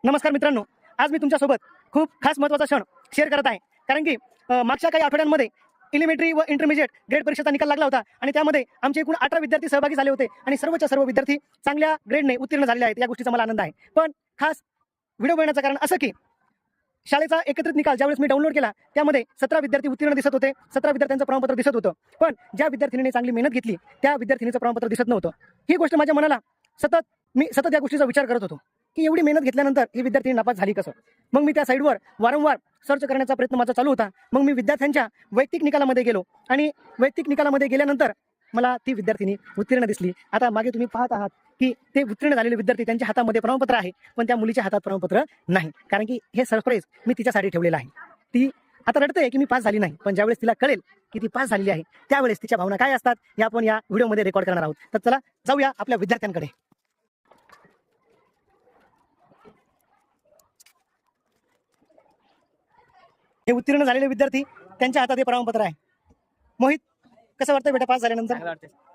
नमस्कार मित्रांनो, आज मी तुमच्यासोबत खूप खास महत्त्वाचा क्षण शेअर करत आहे. कारण की मागच्या काही आठवड्यांमध्ये एलिमेंटरी व इंटरमिजिएट ग्रेड परीक्षेचा निकाल लागला होता आणि त्यामध्ये आमचे एकूण 18 विद्यार्थी सहभागी झाले होते आणि सर्वच्या सर्व विद्यार्थी चांगल्या ग्रेडने उत्तीर्ण झालेले आहेत. या गोष्टीचा मला आनंद आहे. पण खास व्हिडिओ बनवण्याचं कारण असं की शाळेचा एकत्रित निकाल ज्यावेळेस मी डाउनलोड केला त्यामध्ये 17 विद्यार्थी उत्तीर्ण दिसत होते, 17 विद्यार्थ्यांचं प्रमाणपत्र दिसत होतं. पण ज्या विद्यार्थिनीने चांगली मेहनत घेतली त्या विद्यार्थिनीचं प्रमाणपत्र दिसत नव्हतं. ही गोष्ट माझ्या मनाला मी सतत या गोष्टीचा विचार करत होतो की एवढी मेहनत घेतल्यानंतर ही विद्यार्थी नापास झाली कसं. मग मी त्या साईडवर वारंवार सर्च करण्याचा प्रयत्न माझा चालू होता. मग मी विद्यार्थ्यांच्या वैयक्तिक निकालामध्ये गेलो आणि वैयक्तिक निकालामध्ये गेल्यानंतर मला ती विद्यार्थिनी उत्तीर्ण दिसली. आता मागे तुम्ही पाहत आहात की ते उत्तीर्ण झालेले विद्यार्थी त्यांच्या हातामध्ये प्रमाणपत्र आहे, पण त्या मुलीच्या हातात प्रमाणपत्र नाही. कारण की हे सरप्राईज मी तिच्यासाठी ठेवलेलं आहे. ती आता रडते की मी पास झाली नाही, पण ज्यावेळेस तिला कळेल की ती पास झालेली आहे त्यावेळेस तिच्या भावना काय असतात हे आपण या व्हिडिओमध्ये रेकॉर्ड करणार आहोत. तर चला जाऊया आपल्या विद्यार्थ्यांकडे. हे उत्तीर्ण झालेले विद्यार्थी त्यांच्या हातात हे प्रमाणपत्र आहे. मोहित, कसं वाटतंय बेटा पास झाल्यानंतर?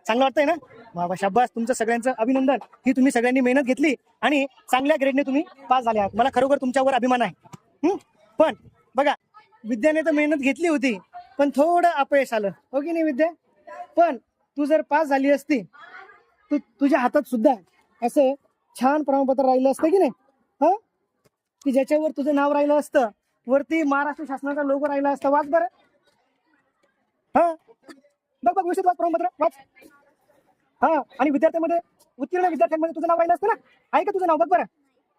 चांगलं वाटतंय ना? बाबा शाबास, तुमचं सगळ्यांचं अभिनंदन. ही तुम्ही सगळ्यांनी मेहनत घेतली आणि चांगल्या ग्रेडने तुम्ही पास झाले आहात. मला खरोखर तुमच्यावर अभिमान आहे. पण बघा, विद्याने तर मेहनत घेतली होती पण थोडं अपयश आलं, हो की नाही विद्या? पण तू जर पास झाली असती तुझ्या हातात सुद्धा असं छान प्रमाणपत्र राहिलं असतं की नाही? हा, की ज्याच्यावर तुझं नाव राहिलं असतं, वरती महाराष्ट्र शासनाचा लोगो राहिला असता. वाच बरं. हा, बघ व्यवस्थित वाच, प्रमाणपत्र वाच. हा, आणि विद्यार्थ्यांमध्ये उत्तीर्ण विद्यार्थ्यांमध्ये तुझं नाव राहिलं असतं ना? आहे का तुझं नाव? बघ बरं.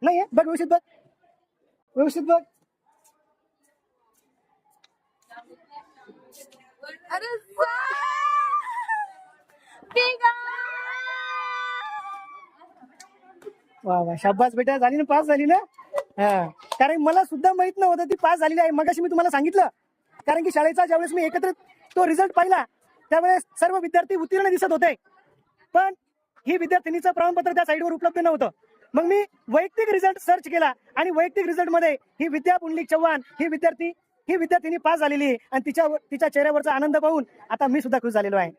नाही आहे? बघ व्यवस्थित, बघ व्यवस्थित बघ. वा वा, शाबास बेटा, झाली ना, पास झाली ना? हा, कारण मला सुद्धा माहित नव्हतं ती पास झालेली आहे. मगाशी मी तुम्हाला सांगितलं, कारण की शाळेचा ज्यावेळेस मी एकत्रित तो रिझल्ट पाहिला त्यावेळेस सर्व विद्यार्थी उत्तीर्ण दिसत होते, पण ही विद्यार्थिनीचं प्रमाणपत्र त्या साईडवर उपलब्ध नव्हतं. मग मी वैयक्तिक रिझल्ट सर्च केला आणि वैयक्तिक रिझल्ट मध्ये ही विद्या पुंडलिक चव्हाण ही विद्यार्थिनी पास झालेली आहे आणि तिच्या चेहऱ्यावरचा आनंद पाहून आता मी सुद्धा खुश झालेलो आहे.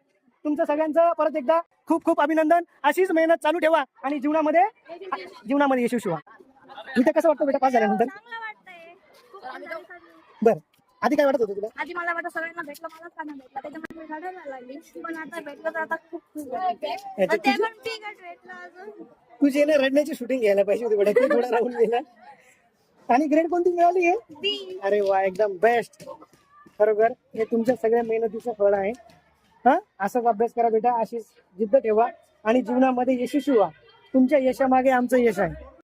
तुमचं सगळ्यांचं परत एकदा खूप खूप अभिनंदन. अशीच मेहनत चालू ठेवा आणि जीवनामध्ये यशस्वी व्हा. इथे कसं वाटतं बेटा पास झाल्यानंतर? बरं, आधी काय वाटत होतं तुला? आधी मला वाटत सगळ्यांना भेटलं, मलाच का नाही भेटलं, त्याच्यामुळे मी रडायला लागली. पण आता भेटलं तर आता खूप खुश वाटते. ते पण तिकीट भेटलं अजून. तुझी ना रडण्याची शूटिंग घ्यायला पाहिजे होती बेटा, तू थोडा राहून गेला. आणि ग्रेड कोणती मिळाली आहे? अरे वा, एकदम बेस्ट. खरोखर हे तुमच्या सगळ्या मेहनतीचं फळ आहे. हा, असाच अभ्यास करा बेटा, अशीच जिद्द ठेवा आणि जीवनामध्ये यशस्वी व्हा. तुमच्या यशामागे आमचं यश आहे.